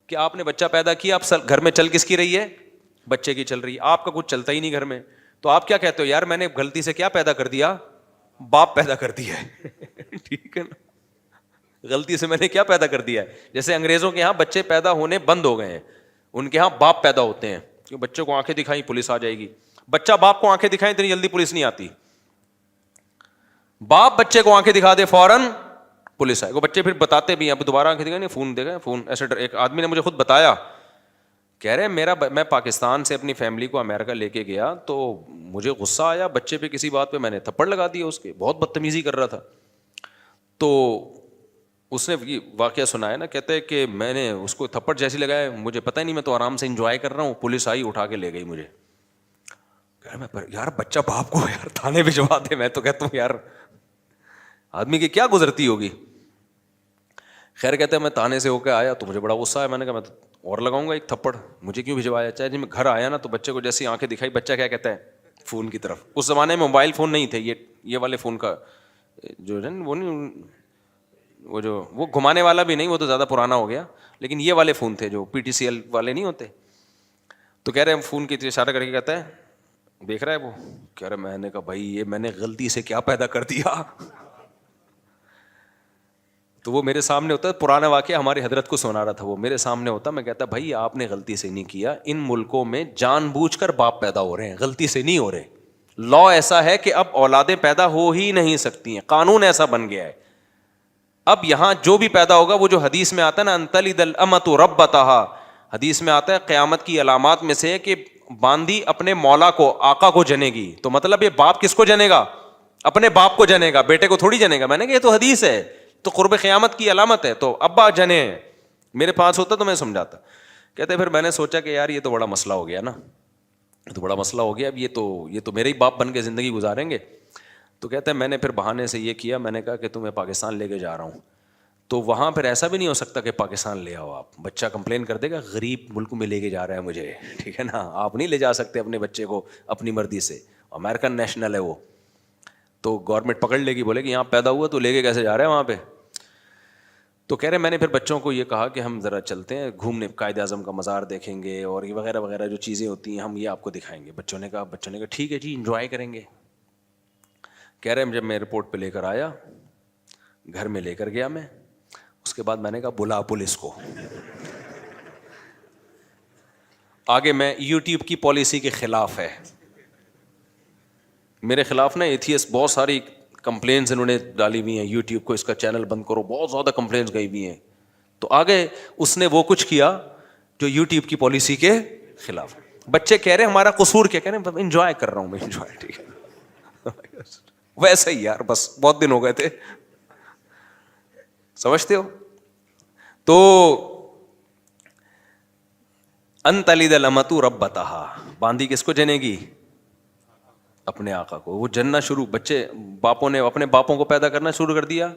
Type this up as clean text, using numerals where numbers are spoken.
کہ آپ نے بچہ پیدا کیا، اب گھر میں چل کس کی رہی ہے؟ بچے کی چل رہی ہے. آپ کا کچھ چلتا ہی نہیں گھر میں, تو آپ کیا کہتے ہو؟ یار میں نے غلطی سے کیا پیدا کر دیا؟ باپ پیدا کر دیا ہے. ٹھیک ہے نا, غلطی سے میں نے کیا پیدا کر دیا ہے. جیسے انگریزوں کے یہاں بچے پیدا ہونے بند ہو گئے ہیں, ان کے یہاں باپ پیدا ہوتے ہیں, کہ بچوں کو آنکھیں دکھائیں پولیس آ جائے گی. بچہ باپ کو آنکھیں دکھائیں اتنی جلدی پولیس نہیں آتی. باپ بچے کو آنکھیں دکھا دے فوراً پولیس آئے. وہ بچے پھر بتاتے بھی ہیں, اب دوبارہ آنکھیں دکھائیں, فون دے گئے فون. ایسے ایک آدمی نے مجھے خود بتایا, کہہ رہے میں پاکستان سے اپنی فیملی کو امریکہ لے کے گیا تو مجھے غصہ آیا بچے پہ, کسی بات پہ میں نے تھپڑ لگا دیا اس کے, بہت بدتمیزی کر رہا تھا. تو اس نے یہ واقعہ سنایا نا, کہتے ہیں کہ میں نے اس کو تھپڑ جیسی لگایا, مجھے پتہ ہی نہیں, میں تو آرام سے انجوائے کر رہا ہوں, پولیس آئی اٹھا کے لے گئی مجھے. یار بچہ باپ کو یار تھانے بھجوا دے. میں تو کہتا ہوں یار آدمی کی کیا گزرتی ہوگی. خیر کہتے ہیں میں تھانے سے ہو کے آیا تو مجھے بڑا غصہ آیا, میں نے کہا میں تو اور لگاؤں گا ایک تھپڑ, مجھے کیوں بھجوایا. چاہے جب میں گھر آیا نا تو بچے کو جیسی آنکھیں دکھائی, بچہ کیا کہتا ہے؟ فون کی طرف. اس زمانے میں موبائل فون نہیں تھے, یہ والے فون کا جو ہے وہ نہیں, وہ گھمانے والا بھی نہیں, وہ تو زیادہ پرانا ہو گیا, لیکن یہ والے فون تھے جو PTCL والے نہیں ہوتے. تو کہہ رہے ہیں فون کی اشارہ کر کے کہتا ہے, دیکھ رہا ہے وہ, کہہ رہے میں نے کہا بھائی یہ میں نے غلطی سے کیا پیدا کر دیا. تو وہ میرے سامنے ہوتا ہے, پرانا واقعہ ہماری حضرت کو سنا رہا تھا, وہ میرے سامنے ہوتا, میں کہتا بھائی آپ نے غلطی سے نہیں کیا, ان ملکوں میں جان بوجھ کر باپ پیدا ہو رہے ہیں, غلطی سے نہیں ہو رہے. لا ایسا ہے کہ اب اولادیں پیدا ہو ہی نہیں سکتی ہیں, قانون ایسا بن گیا ہے. اب یہاں جو بھی پیدا ہوگا, وہ جو حدیث میں آتا ہے نا, انتلد الامۃ ربتہا, حدیث میں آتا ہے قیامت کی علامات میں سے کہ باندی اپنے مولا کو, آقا کو جنے گی. تو مطلب یہ باپ کس کو جنے گا؟ اپنے باپ کو جنے گا, بیٹے کو تھوڑی جنے گا. میں نے کہا یہ تو حدیث ہے, تو قرب قیامت کی علامت ہے, تو ابا جنے ہیں. میرے پاس ہوتا تو میں سمجھاتا. کہتے پھر میں نے سوچا کہ یار یہ تو بڑا مسئلہ ہو گیا نا, یہ تو بڑا مسئلہ ہو گیا, اب یہ تو میرے ہی باپ بن کے زندگی گزاریں گے. تو کہتے ہیں میں نے پھر بہانے سے یہ کیا, میں نے کہا کہ تمہیں پاکستان لے کے جا رہا ہوں, تو وہاں پھر ایسا بھی نہیں ہو سکتا کہ پاکستان لے آؤ آپ, بچہ کمپلین کر دے گا غریب ملک میں لے کے جا رہا ہے مجھے, ٹھیک ہے نا, آپ نہیں لے جا سکتے اپنے بچے کو اپنی مرضی سے, امریکن نیشنل ہے وہ, تو گورنمنٹ پکڑ لے گی, بولے کہ یہاں پیدا ہوا تو لے کے کیسے جا رہے ہیں وہاں پہ. تو کہہ رہے میں نے پھر بچوں کو یہ کہا کہ ہم ذرا چلتے ہیں گھومنے, قائد اعظم کا مزار دیکھیں گے اور یہ وغیرہ وغیرہ جو چیزیں ہوتی ہیں ہم یہ آپ کو دکھائیں گے. بچوں نے کہا ٹھیک ہے جی, انجوائے کریں گے. کہہ رہے جب میں ایئرپورٹ پہ لے کر آیا, گھر میں لے کر گیا میں, اس کے بعد میں نے کہا بلا پولیس کو. آگے میں یوٹیوب کی پالیسی کے خلاف ہے, میرے خلاف نا ایتھیس بہت ساری کمپلینس انہوں نے ڈالی ہوئی ہیں یوٹیوب کو, اس کا چینل بند کرو, بہت زیادہ کمپلینس گئی ہوئی ہیں. تو آگے اس نے وہ کچھ کیا جو یوٹیوب کی پالیسی کے خلاف. بچے کہہ رہے ہیں ہمارا قصور کیا, کہہ رہے ہیں انجوائے کر رہا ہوں میں, انجوائے, ٹھیک ہے ویسے ہی یار, بس بہت دن ہو گئے تھے, سمجھتے ہو. تو ان تلد الامۃ ربتہا, باندی کس کو جنے گی؟ اپنے آقا کو. وہ جننا شروع, بچے باپوں نے اپنے باپوں کو پیدا کرنا شروع کر دیا,